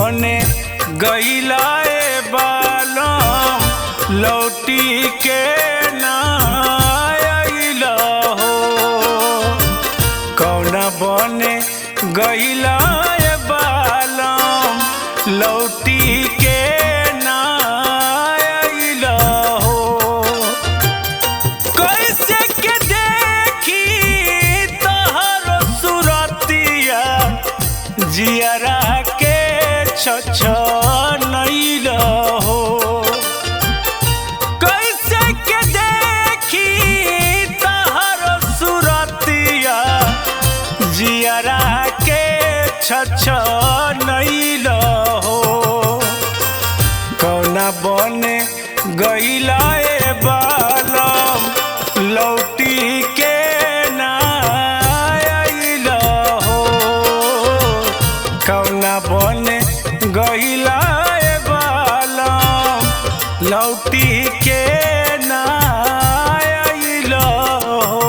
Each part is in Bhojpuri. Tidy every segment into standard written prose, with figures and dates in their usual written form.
बने गइलाए बालम लौटी के ना आइला हो। कौना बने गइलाए बालम लौटी के ना आइला हो। कैसे के देखी तोहर सुरतिया जियरा के छछनइल हो। कैसे के देखी तोहर सुरतिया जियरा के छछनइल हो। कौना बने गइलाए बालम लौटी के ना आइल हो। कौना बने गइलाए बालम लौटी के ना आइल हो।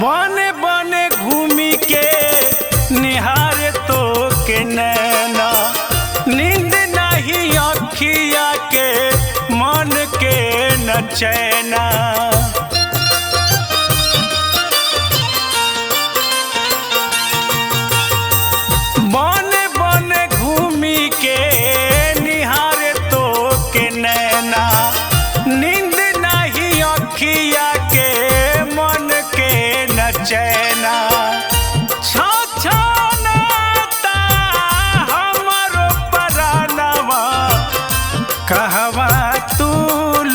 बने बने घूमी के निहारे तो के नैना नींद नहीं अखिया के मन के न चैना। बने बने घूमी के निहारे तो के नैना नींद नहीं अखिया के मन के न चैना। छछनाता हमरो परानवा कहवा तू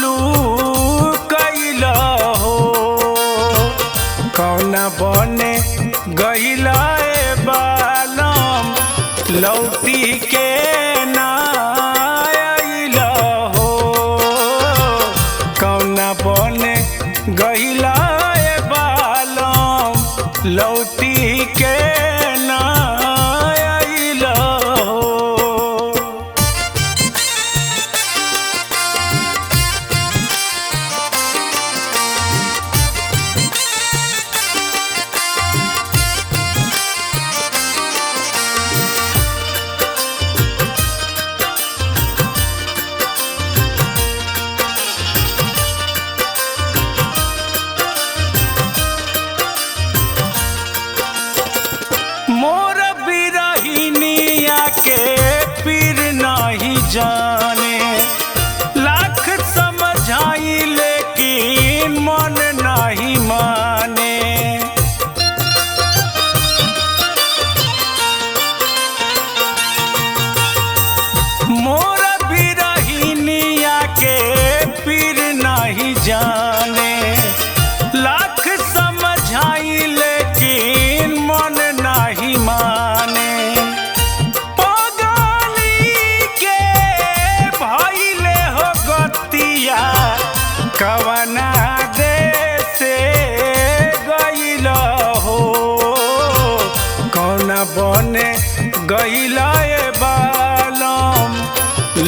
लुकइल हो। कौना बने गइलाए बालम लौटी के ना आइल हो। कौना बने गइलाए बालम लौटी के ना आइल हो। मोर बिरहिनिया के पीर नहीं जाने लाख समझाई लेकिन मन नहीं माने। मोर बिरहिनिया के पीर नहीं जाने लाख समझाई लेकिन मन नहीं माने। पगली के भइले हो गतिया कवना देशे गइल हो। कौना बने गइलाए बालम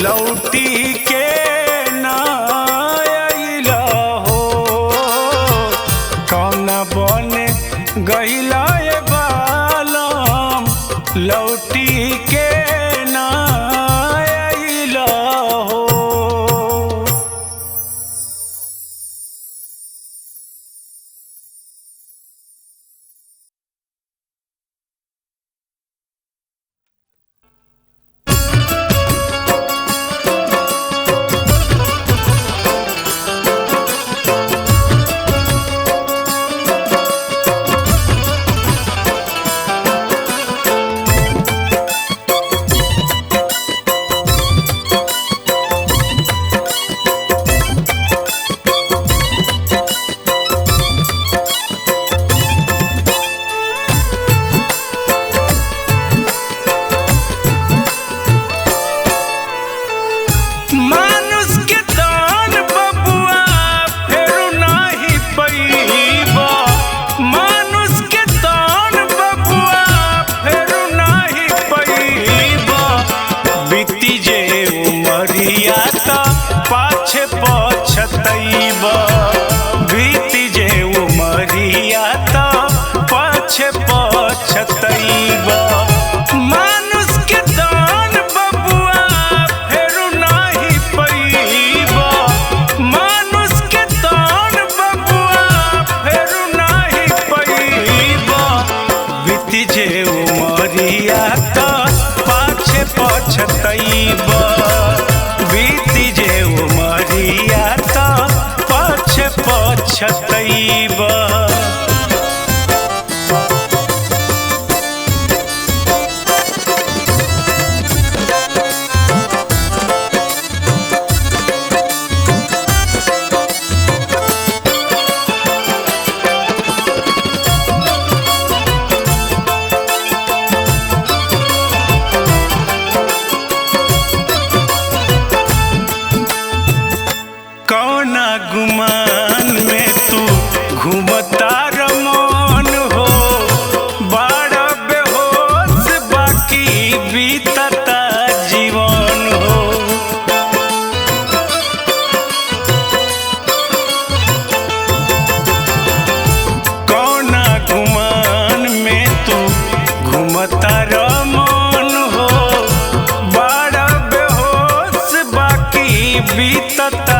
लौटी के ना आइल हो। कौना बने गइलाए बालम लौटी के ना आइल हो। पाछे पछतैबा बीती जे उमरिया त पाछे पछतैबा मानुष के दान बबुआ फेरू नाही पैबा मानुष के दान बबुआ फेरू नाही पैबा बीती जे उमरिया त पाछे पछतैबा बीती जे उमरिया त पाछे पछतैबा कौना गुमान में तू घूमता रमन हो बड़ा बेहोश बाकी बीतता जीवन हो कौना गुमान में तू घूमता रमन हो बड़ा बेहोश बाकी बीतता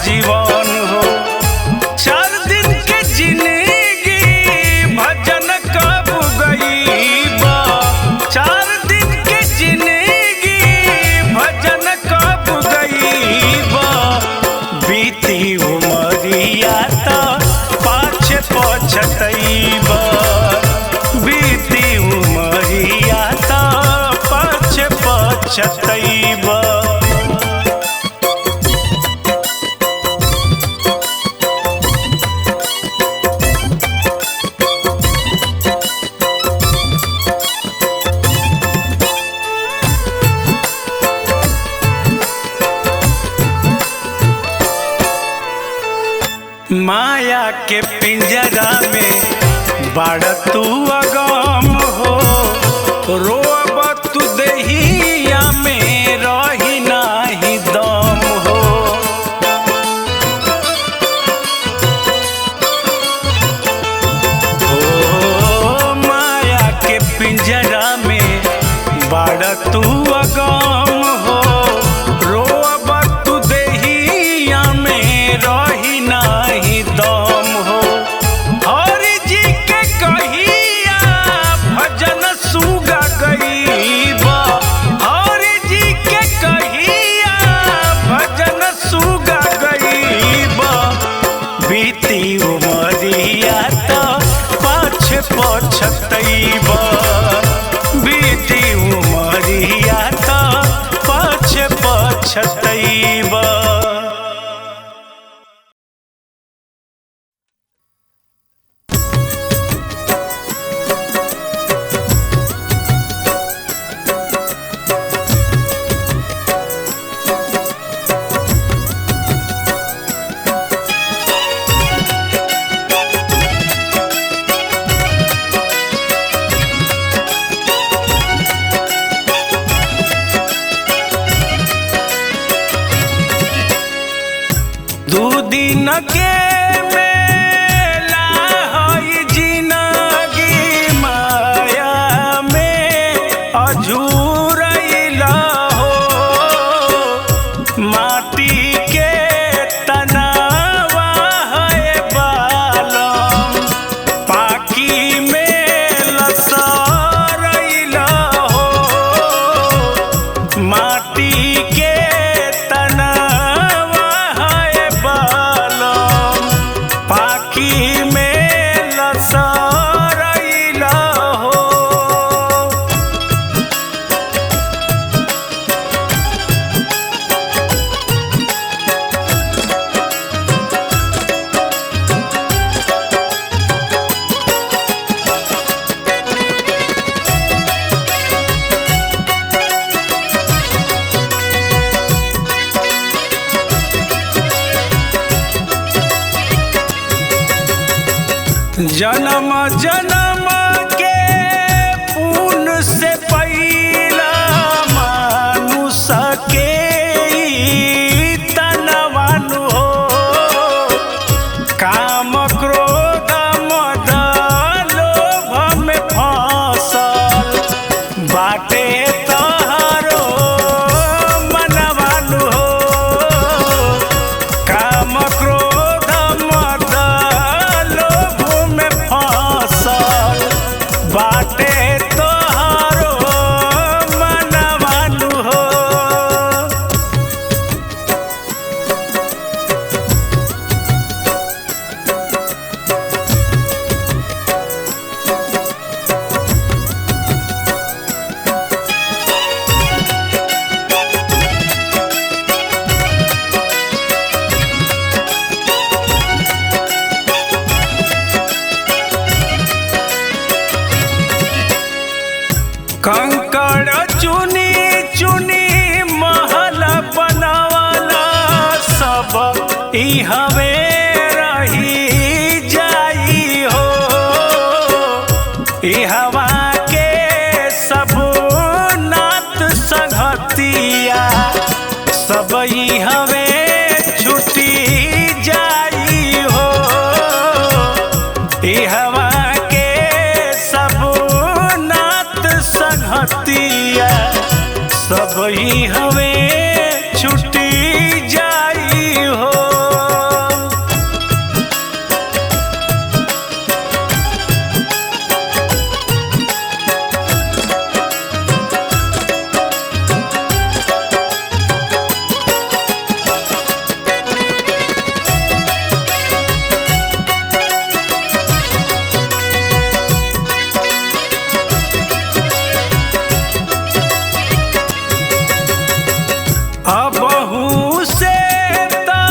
जीवन हो 4 दिन के जिंदगी भजन कब गईबा 4 दिन के जिंदगी भजन कब गईबा बीती उमरिया त पाछे पछतैबा बीती उमरिया त पाछे पछतैबा माया के पिंजरा में बाड़ तू अगम हो रोब तू देहिया में रही नाही दम हो ओ माया के पिंजरा में बाड़ तू अगम हो रोब तू देहिया में रही नाही दम हो हरि जी के कहिया भजन सुगा गईबा हरि जी के कहिया भजन सुगा गईबा बीती उमरिया त पाछे पछतैबा बीती उमरिया त पाछे पछतैबा दिन के मेला हई जिनगी माया में अझुरैला हो माटी के तनावा है बालम पाकी में लसरैला हो माटी के पाकी में लसरैला हो जन्म जन्म के पुण्य से पहिला मानुष के तनवा ई हवे रही जाई हो। ई हवा के सब नात संगतिया सब ई हवे छुटी जाई हो। ई हवा के सब नात संगतिया सब ही हवे छुटी जाई हो। अबहू से ता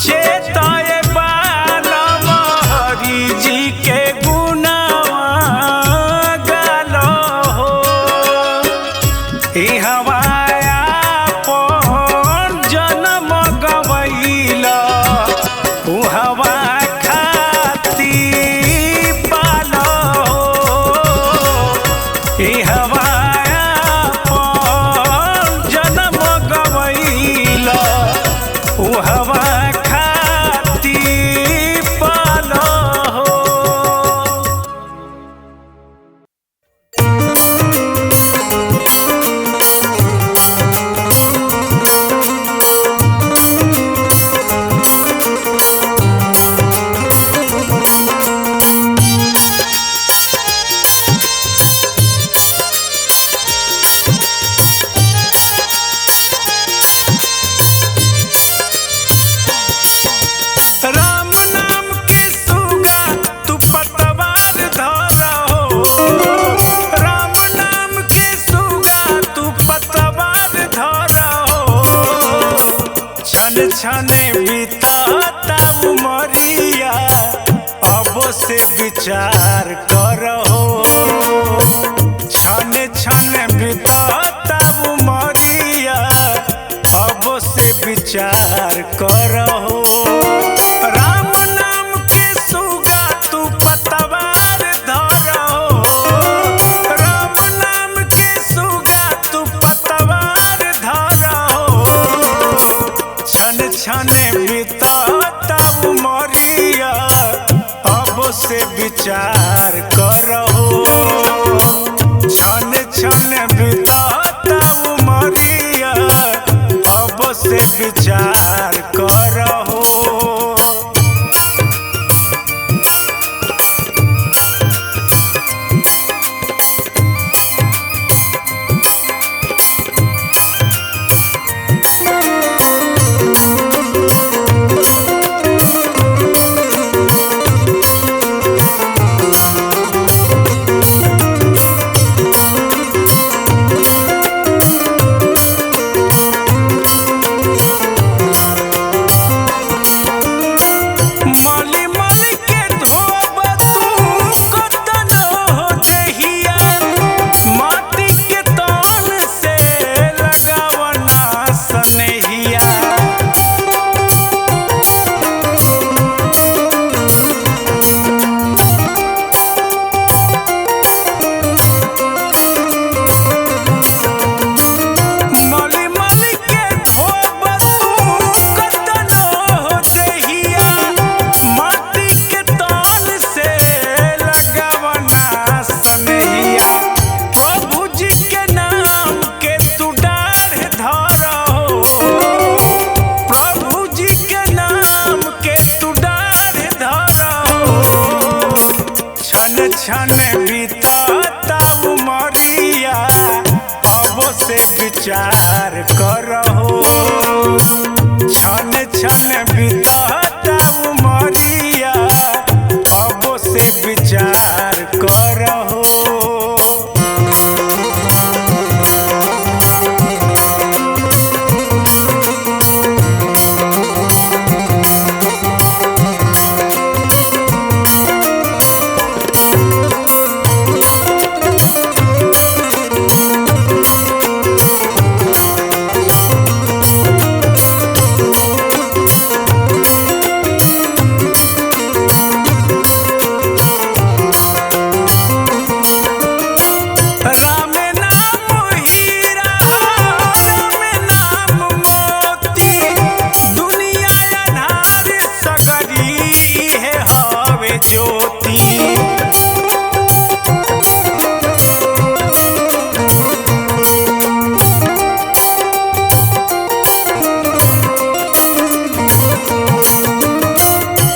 चेताए बालम हरि जी के गुणवा गालो हो। ई हवाया पन जन्म गवैला उ हवा खाती पालो हो। ई हवा हवा खाती पालो हो। छने बीतता उमरिया अब से विचार करहो। छने छने बीतता उमरिया अब से विचार करहो। राम नाम के सुगा तू पतवार धरहो। राम नाम के सुगा तू पतवार धरहो। छन छने बीतता उमरिया अब से विचार करहो। छन छन बीतता उमरिया अब से विचार करहो। छन बीतता उमरिया अब से विचार करहो। छन छन बीतता उमरिया अब से विचार करहो। ज्योति।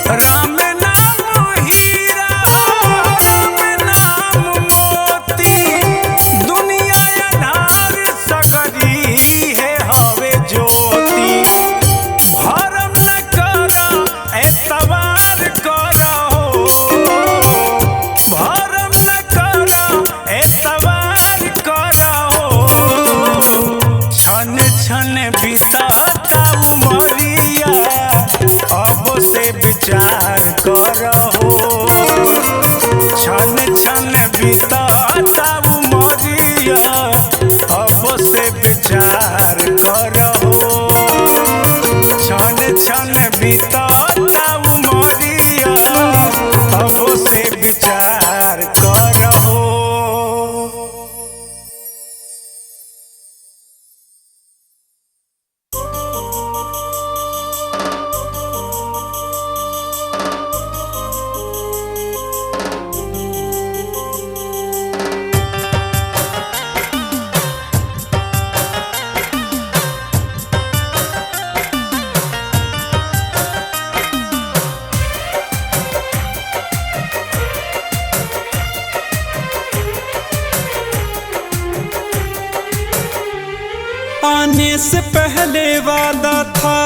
राम नाम हीरा, राम नाम मोती, दुनिया अनार सगरी है हवे ज्योति। भरम न करो एतवार करो, भरम न करो एतवार करो। छन छन बीतता उमरिया, अब से विचार करो। छन छन बीतता उमरिया, अब से विचार करो। छन छन बीतता उमरिया, अब से विचार करो। आने से पहले वादा था,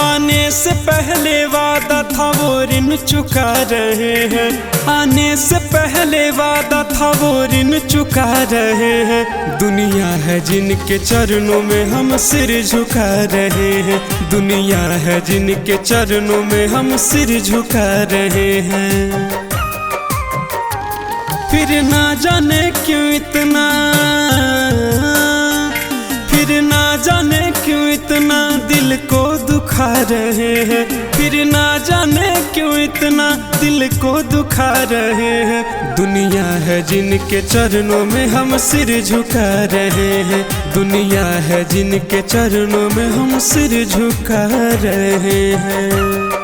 आने से पहले वादा था वो ऋण चुका रहे हैं। आने से पहले वादा था वो ऋण चुका रहे हैं। दुनिया है जिनके चरणों में हम सिर झुका रहे हैं। दुनिया है जिनके चरणों में हम सिर झुका रहे हैं। फिर ना जाने क्यों इतना, फिर ना जाने क्यों इतना दिल को दुखा रहे हैं। फिर ना जाने क्यों इतना दिल को दुखा रहे हैं। दुनिया है जिनके चरणों में हम सिर झुका रहे हैं। दुनिया है जिनके चरणों में हम सिर झुका रहे हैं।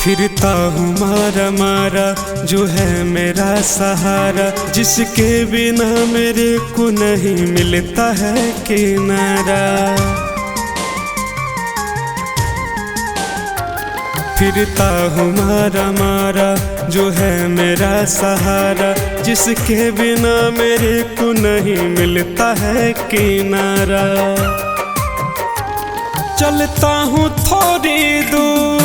फिरता हूँ मारा मारा जो है मेरा सहारा, जिसके बिना मेरे को नहीं मिलता है किनारा। फिरता हूँ मारा मारा जो है मेरा सहारा, जिसके बिना मेरे को नहीं मिलता है किनारा। चलता हूँ थोड़ी दूर,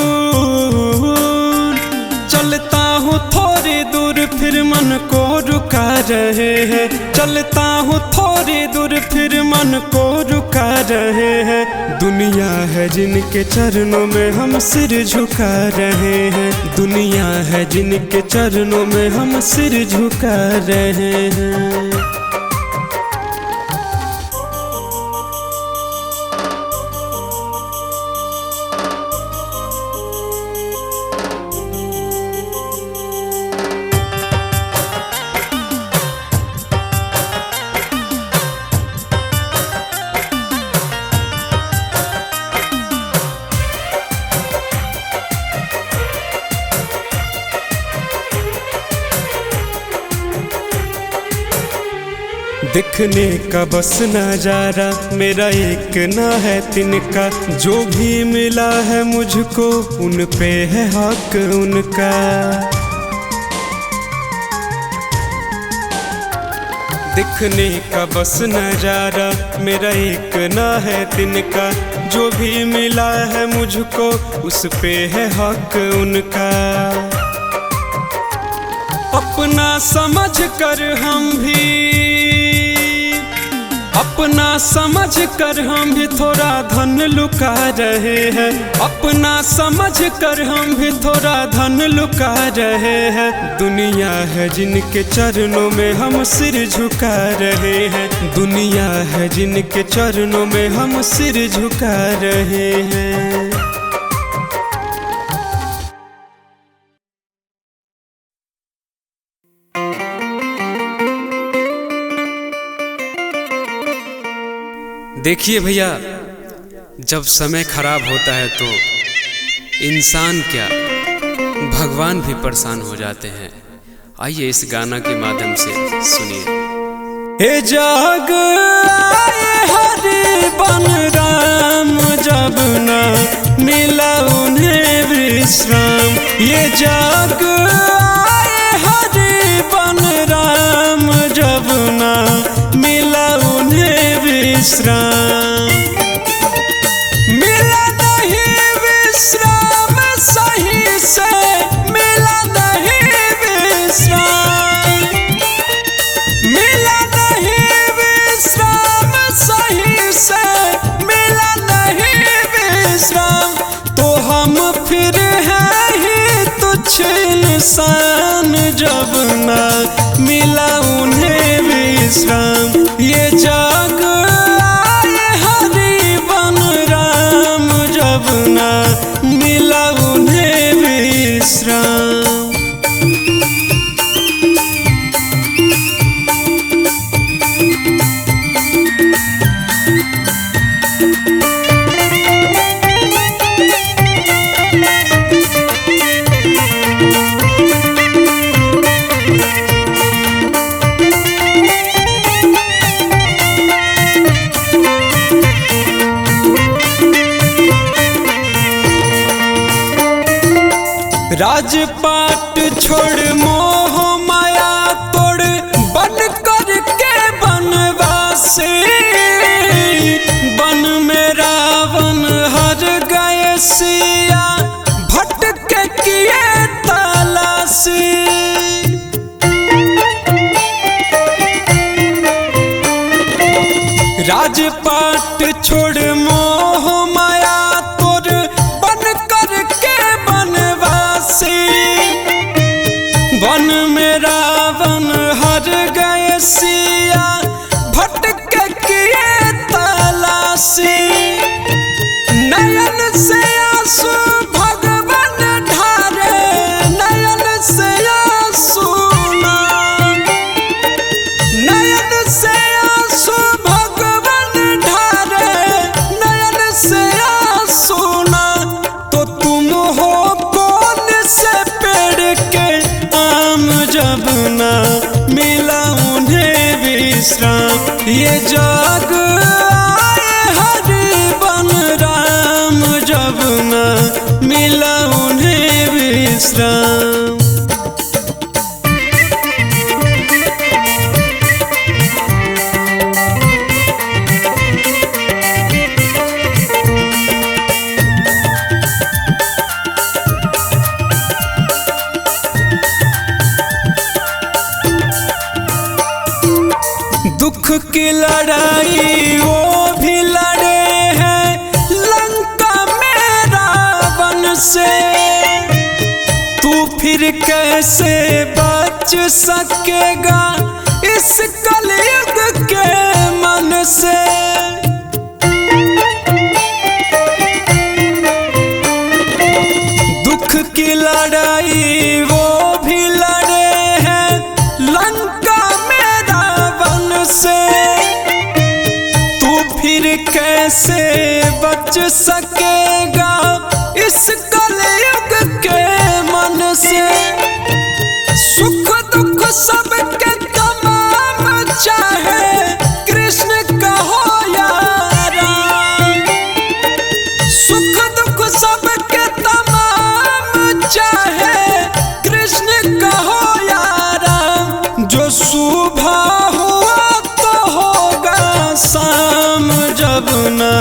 चलता हूँ थोड़ी दूर फिर मन को रुका रहे हैं। चलता हूँ थोड़ी दूर फिर मन को रुका रहे हैं। दुनिया है जिनके चरणों में हम सिर झुका रहे हैं। दुनिया है जिनके चरणों में हम सिर झुका रहे हैं। दिखने का बस नजारा मेरा एक ना है तिनका, जो भी मिला है मुझको उन पे है हक उनका। दिखने का बस नजारा मेरा एक ना है तिनका, जो भी मिला है मुझको उस पे है हक उनका। अपना समझ कर हम भी अपना समझ कर हम भी थोड़ा धन लुका रहे हैं, अपना समझ कर हम भी थोड़ा धन लुका रहे हैं। दुनिया है जिनके चरणों में हम सिर झुका रहे हैं, दुनिया है जिनके चरणों में हम सिर झुका रहे हैं। देखिए भैया, जब समय खराब होता है तो इंसान क्या भगवान भी परेशान हो जाते हैं। आइए इस गाना के माध्यम से सुनिए। हे जाग आए हरि बन राम, जब ना मिला उन्हें विश्राम। ये जाग आए हरि बन राम, जब ना मिला उन्हें विश्राम। मिला नहीं विश्राम सही से, मिला नहीं विश्राम, मिला नहीं विश्राम सही से, मिला नहीं विश्राम। तो हम फिर हैं ही तुच्छ इंसान, जब ना मिला उन्हें विश्राम। ये जाग आए हरि बन राम, जब ना मिला उन्हें विश्राम। राजपाट छोड़ मोह माया तोड़, बन कर के बनवासी। वन में रावण हर गए सिया, भटक किए तलाशी। राजपाट छोड़ मोह माया तोड़, बन कर के बनवासी। वन में रावण हर गए सिया, भटक किए तलाशी। नयन से आंसू भगवान ढारे, नयन से आंसू ना, नयन से आंसू भगवान ढारे, नयन से आंसू ना। तो तुम हो कौन से पेड़ के आम, जब ना मिला उन्हें विश्राम। ये जाग आए हरि बन राम, जब ना मिला उन्हें विश्राम। दुख की लड़ाई वो भी लड़े हैं लंका में रावण से। तू फिर कैसे बच सकेगा इस कलयुग के मन से। दुख की लड़ाई वो भी लड़े हैं लंका में रावण से। तू फिर कैसे बच सकेगा इस कलयुग के मन से। सुख दुख सबके तमाम चाहे कृष्ण कहो या राम। सुख दुख सबके तमाम चाहे कृष्ण कहो या राम। जो सुबह हुआ तो होगा शाम, जब ना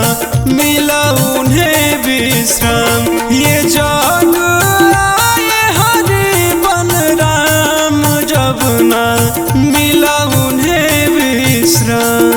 मिला उन्हें विश्राम। ये जाग आए हरि बन राम, जब ना मिला उन्हें विश्राम।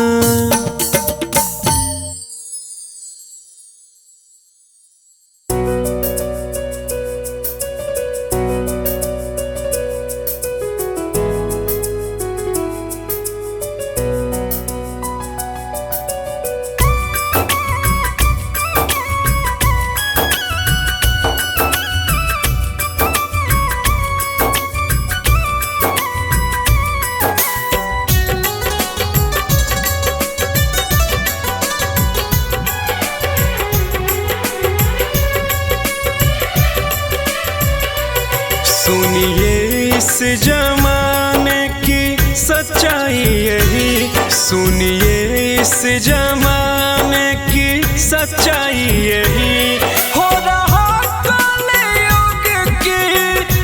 सुनिए इस जमाने की सच्चाई यही, सुनिए इस जमाने की सच्चाई यही। हो रहा कलयुग की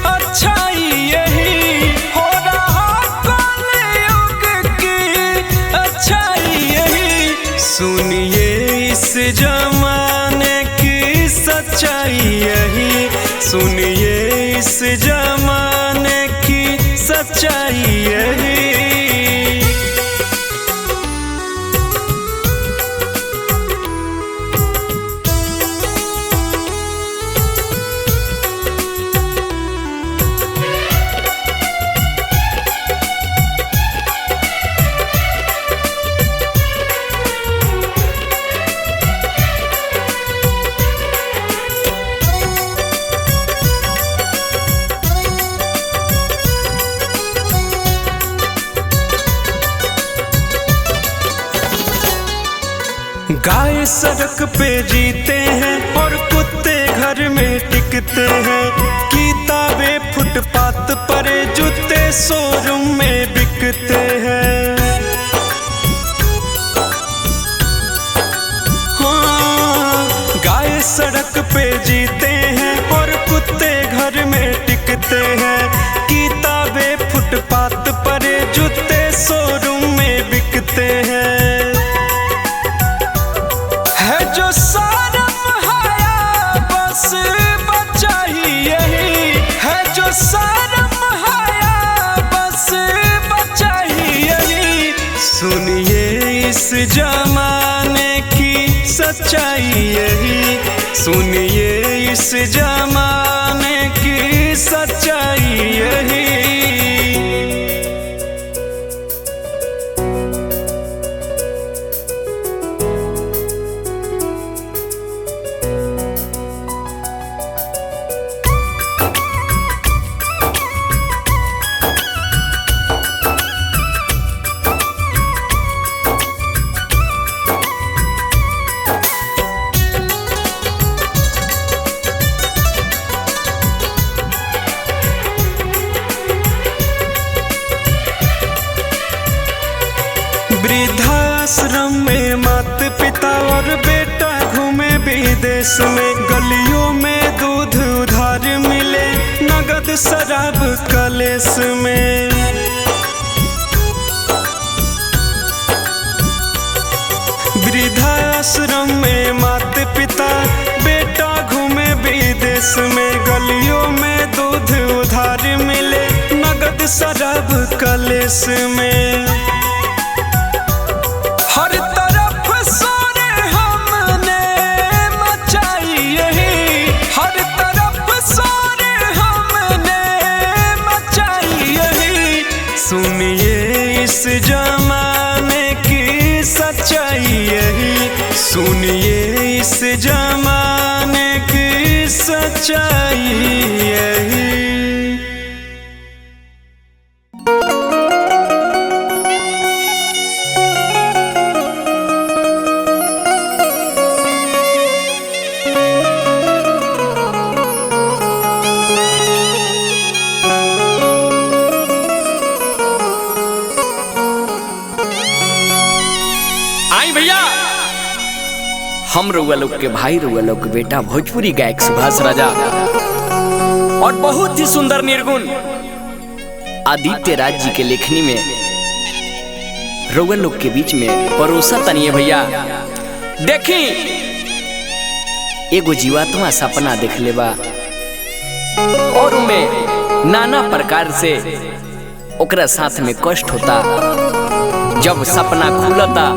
अच्छाई यही, हो रहा कलयुग की अच्छाई यही। सुनिए इस जमाने की सच्चाई यही, सुनिए इस जमाने की सच्चाई यही। गाय सड़क पे जीते हैं और कुत्ते घर में टिकते हैं, किताबें फुटपाथ पर, जूते शोरूम में बिकते हैं। हाँ, गाय सड़क पे जीते हैं और कुत्ते घर में टिकते हैं, किताबें फुटपाथ पर, जूते शोरूम में बिकते हैं। जो शर्म हया बस बच्चा ही यही है, जो शर्म हया बस बच्चा ही यही। सुनिए इस जमाने की सच्चाई यही, सुनिए इस जमाने की सच्चाई यही। वृद्धाश्रम में माता पिता और बेटा घूमे विदेश में, गलियों में दूध उधार मिले, नगद शराब कलेस में। वृद्धाश्रम में माता पिता बेटा घूमे विदेश में, गलियों में दूध उधार मिले, नगद शराब कलेस में। हर तरफ सोरे हमने मचाई यही, हर तरफ सोरे हमने मचाई यही। सुनिए इस जमाने की सच्चाई यही, सुनिए इस जमाने की सच्चाई यही। हम रउआ लोग के भाई, रउआ लोग के बेटा, भोजपुरी गायक सुभाष राजा और बहुत ही सुंदर निर्गुण आदित्य राज जी के लेखनी में रउआ लोग के बीच में परोसा तनिए भैया। देखी एगो जीवात्मा सपना देख लेबा और उनमें नाना प्रकार से ओकरा साथ में कष्ट होता, जब सपना खुलता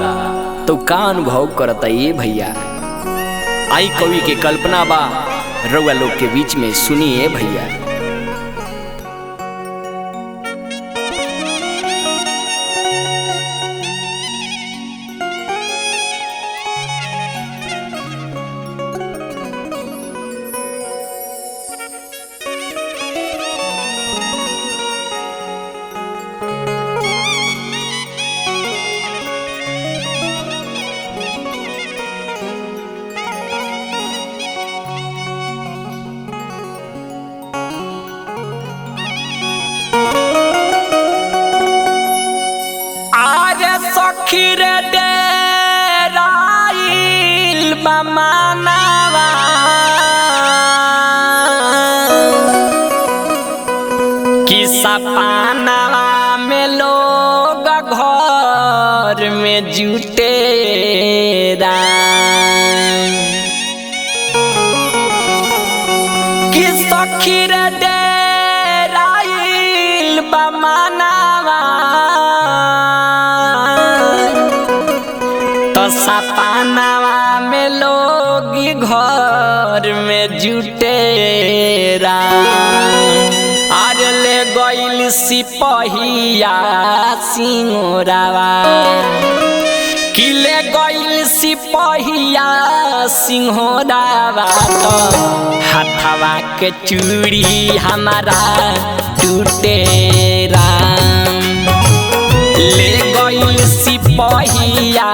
तो का अनुभव करता ये भैया। आई कवि के कल्पना बा रउआ लोग के बीच में सुनिए भैया। कि सपनावा में लोग घर में जुटे कि सखी रे डेराइल बमनावा तो सपनावा में लोग घर में जुटे अरे ले गइल सिपहिया सिंहोरावा कि ले गइल सिपहिया सिंहोरावा तो हाथवा के चूड़ी हमारा टूटे ले गइल सिपहिया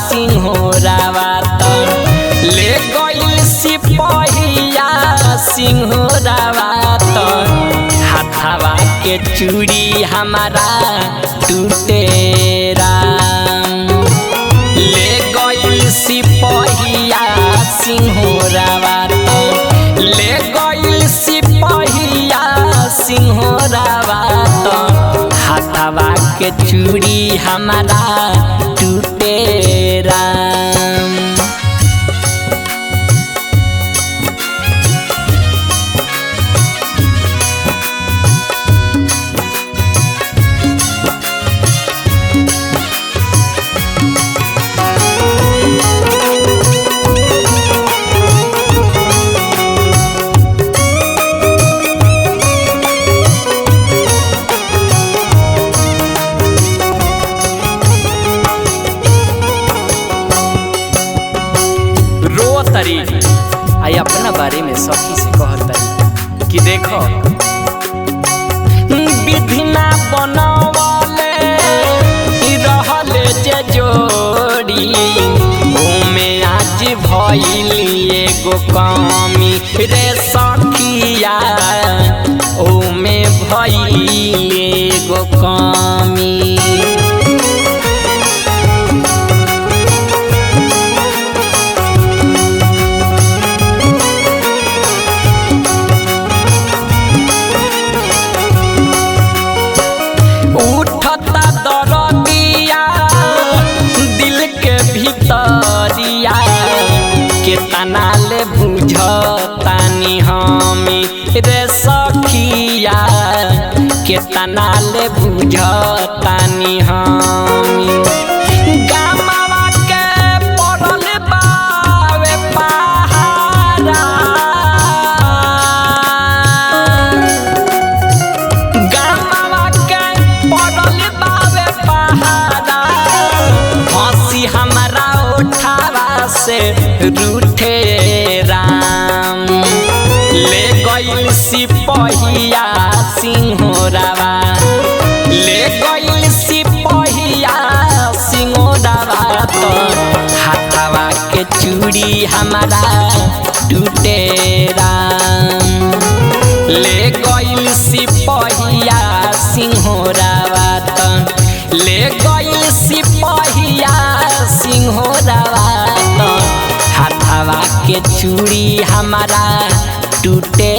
सिंहोरावा तो ले गइल सिपहिया सिंहोरावा तो हाथवा के चूड़ी हमारा टूटे ले गइल सिपहिया सिंहोरावा तो ले गइल सिपहिया सिंहोरावा तो हाथवा के चूड़ी हमारा टूटे आई अपना बारे में सखी से कहतरी कि देखो विधि ना बनवले रहले जे जोड़ी ओमे आज भइली एगो कमी रे सखिया ओमे भइली एगो कमी केतना ले बुझतानी हमी रे सखिया केतना ले बुझतानी हमी गामवा के पड़ल बावे पहाड़ा गामवा के पड़ल बावे पहाड़ा हंसी हमारा उठावा से रूठे राम ले गइल सिपहिया सिंहोरावा ले गइल सिपहिया सिंहोरावा तो हाथवा के चूड़ी हमारा टूटे राम ले गइल सिपहिया सिंहोरावा तो ले गइल सिपहिया सिंहोरावा तो हाथवा के चूड़ी हमारा टूटे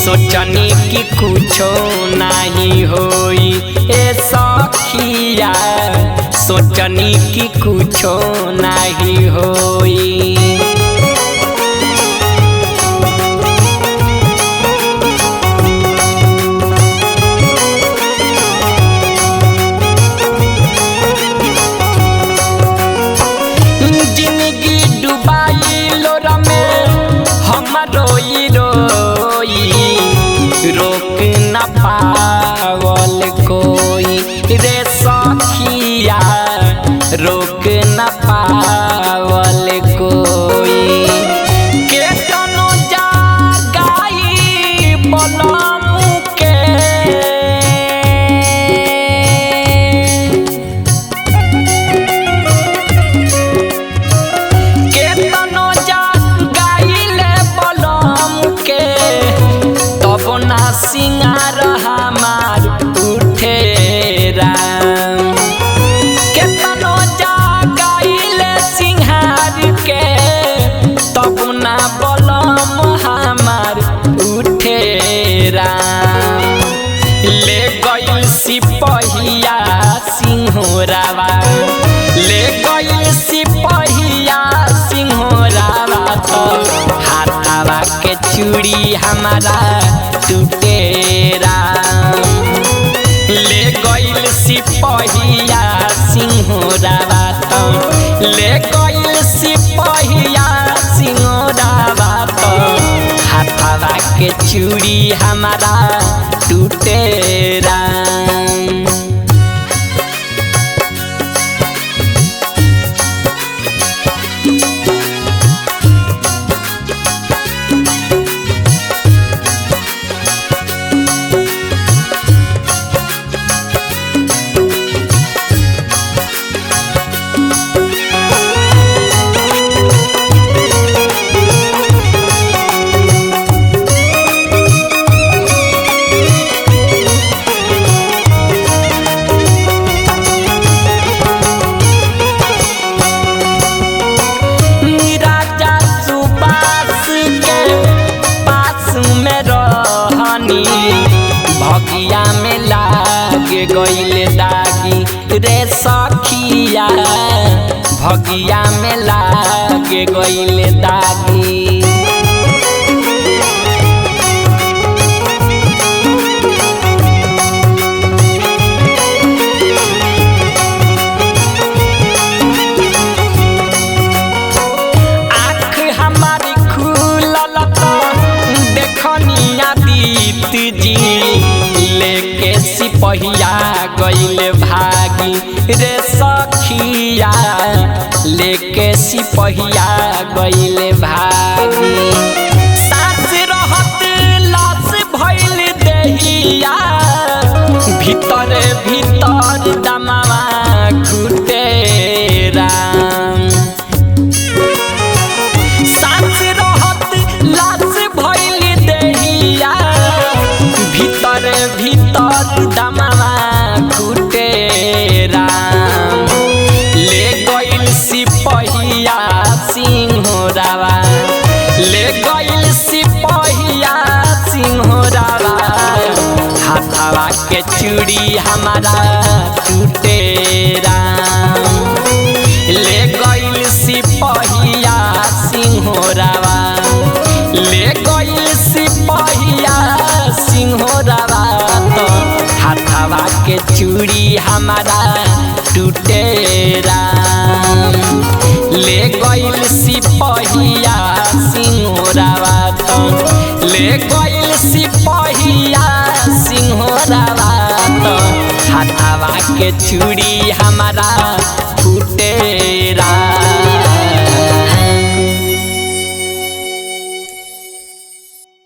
सोचनी कि कुछो नहीं होई ए सखिया सोचनी कि कुछो नहीं होई। जिंदगी डुबाई लोरा में हम रोई रोई, रोक न पावल कोई रे सखिया, रोक न पावल कोई। केतनो जागाई बलम के, केतनो जागाइले बलम के, तब ना सिंगार हमार उठे राम। केतनो जागाइले सिंहार के, तब ना बलम हमार उठे राम। ले गइल सिपहिया सिंहोरावा, ले गइल सिपहिया सिंहोरावा, तो हाथावा के चूड़ी हमारा टूटे राम। ले गइल सिपहिया सिंहोरावा, तो ले गइल सिपहिया सिंहोरावा, तो हाथावा के चूड़ी हमारा टूटे राम। भगिया में लाग गइल दागी रे सखिया, भगिया में लाग गइल दागी। आँख हमारी खुलल तो देखनी आदित्य जी, लेके सिपहिया गइल भागी रे सखिया, लेके सिपहिया गइल भागी। सास रहत लाश भइल देहिया, भीतर भीतर दमावा घुटे राम। सास रहत लाश भइल देहिया, भीतर भीतर दमावा घुटे राम। ले गइल सिपहिया सिंहोरावा, ले गइल सिपहिया सिंहोरावा, हाथावा के चूड़ी हमारा टूटे राम। ले गइल सिपहिया सिंहोरावा, ले गइल सिपहिया सिंहोरावा, तो हाथावा के चूड़ी हमारा टूटे राम। ले गइल सिपहिया सिंहोरावा, तो ले गइल सिपहिया सिंहोरावा, तो हाथावा के चूड़ी